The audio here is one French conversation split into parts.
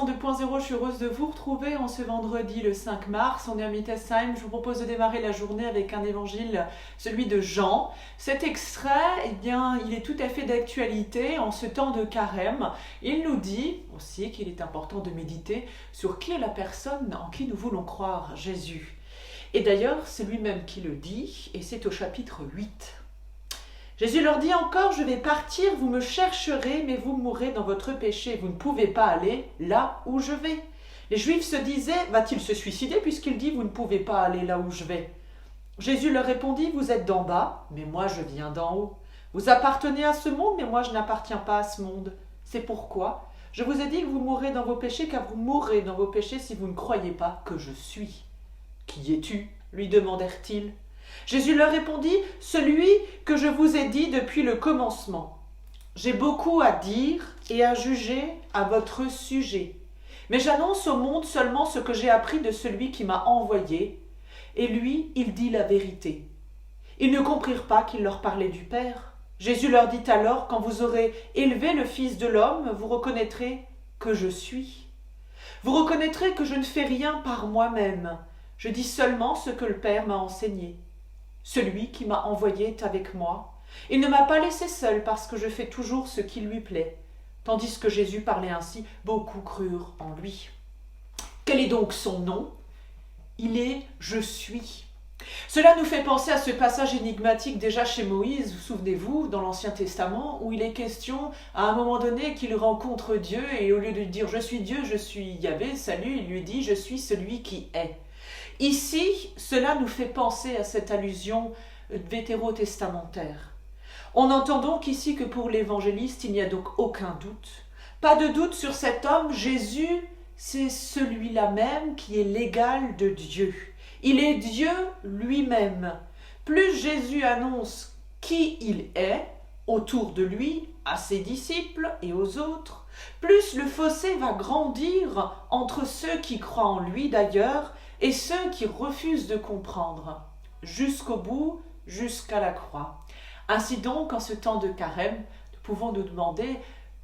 Instant 2.0, je suis heureuse de vous retrouver en ce vendredi le 5 mars. On est à Mittelsheim. Je vous propose de démarrer la journée avec un évangile, celui de Jean. Cet extrait, il est tout à fait d'actualité en ce temps de carême. Il nous dit aussi qu'il est important de méditer sur qui est la personne en qui nous voulons croire, Jésus. Et d'ailleurs, c'est lui-même qui le dit, et c'est au chapitre 8. Jésus leur dit encore, je vais partir, vous me chercherez, mais vous mourrez dans votre péché. Vous ne pouvez pas aller là où je vais. Les Juifs se disaient, va-t-il se suicider puisqu'il dit, vous ne pouvez pas aller là où je vais. Jésus leur répondit, vous êtes d'en bas, mais moi je viens d'en haut. Vous appartenez à ce monde, mais moi je n'appartiens pas à ce monde. C'est pourquoi je vous ai dit que vous mourrez dans vos péchés, car vous mourrez dans vos péchés si vous ne croyez pas que je suis. Qui es-tu ? Lui demandèrent-ils. Jésus leur répondit, celui que je vous ai dit depuis le commencement. J'ai beaucoup à dire et à juger à votre sujet. Mais j'annonce au monde seulement ce que j'ai appris de celui qui m'a envoyé. Et lui, il dit la vérité. Ils ne comprirent pas qu'il leur parlait du Père. Jésus leur dit alors, quand vous aurez élevé le Fils de l'homme, vous reconnaîtrez que je suis. Vous reconnaîtrez que je ne fais rien par moi-même. Je dis seulement ce que le Père m'a enseigné. Celui qui m'a envoyé est avec moi. Il ne m'a pas laissé seul parce que je fais toujours ce qui lui plaît. Tandis que Jésus parlait ainsi, beaucoup crurent en lui. Quel est donc son nom ? Il est « Je suis ». Cela nous fait penser à ce passage énigmatique déjà chez Moïse, vous souvenez-vous, dans l'Ancien Testament, où il est question à un moment donné qu'il rencontre Dieu et au lieu de dire « Je suis Dieu, je suis Yahvé, salut », il lui dit « Je suis celui qui est ». Ici, cela nous fait penser à cette allusion vétérotestamentaire. On entend donc ici que pour l'évangéliste, il n'y a donc aucun doute. Pas de doute sur cet homme, Jésus, c'est celui-là même qui est l'égal de Dieu. Il est Dieu lui-même. Plus Jésus annonce qui il est autour de lui, à ses disciples et aux autres, plus le fossé va grandir entre ceux qui croient en lui d'ailleurs et ceux qui refusent de comprendre, jusqu'au bout, jusqu'à la croix. Ainsi donc, en ce temps de carême, nous pouvons nous demander,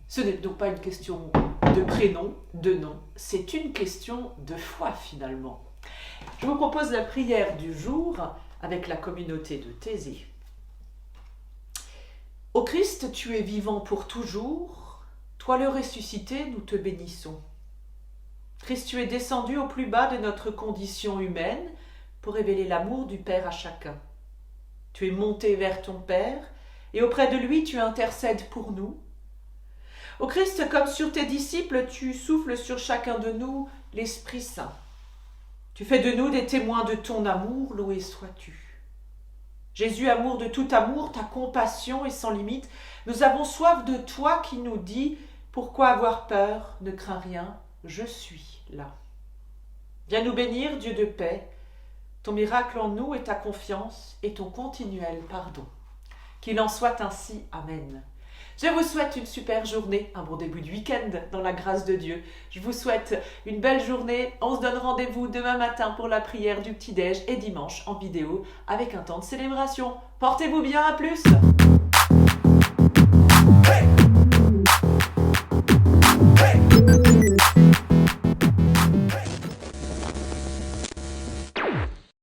ce n'est donc pas une question de prénom, de nom, c'est une question de foi finalement. Je vous propose la prière du jour avec la communauté de Thésée. Ô Christ, tu es vivant pour toujours, toi le ressuscité, nous te bénissons. Christ, tu es descendu au plus bas de notre condition humaine pour révéler l'amour du Père à chacun. Tu es monté vers ton Père et auprès de lui tu intercèdes pour nous. Ô Christ, comme sur tes disciples, tu souffles sur chacun de nous l'Esprit Saint. Tu fais de nous des témoins de ton amour, loué sois-tu. Jésus, amour de tout amour, ta compassion est sans limite. Nous avons soif de toi qui nous dis « Pourquoi avoir peur ? Ne crains rien, je suis là. » Viens nous bénir, Dieu de paix. Ton miracle en nous est ta confiance et ton continuel pardon. Qu'il en soit ainsi. Amen. Je vous souhaite une super journée, un bon début de week-end dans la grâce de Dieu. Je vous souhaite une belle journée. On se donne rendez-vous demain matin pour la prière du petit-déj et dimanche en vidéo avec un temps de célébration. Portez-vous bien, à plus!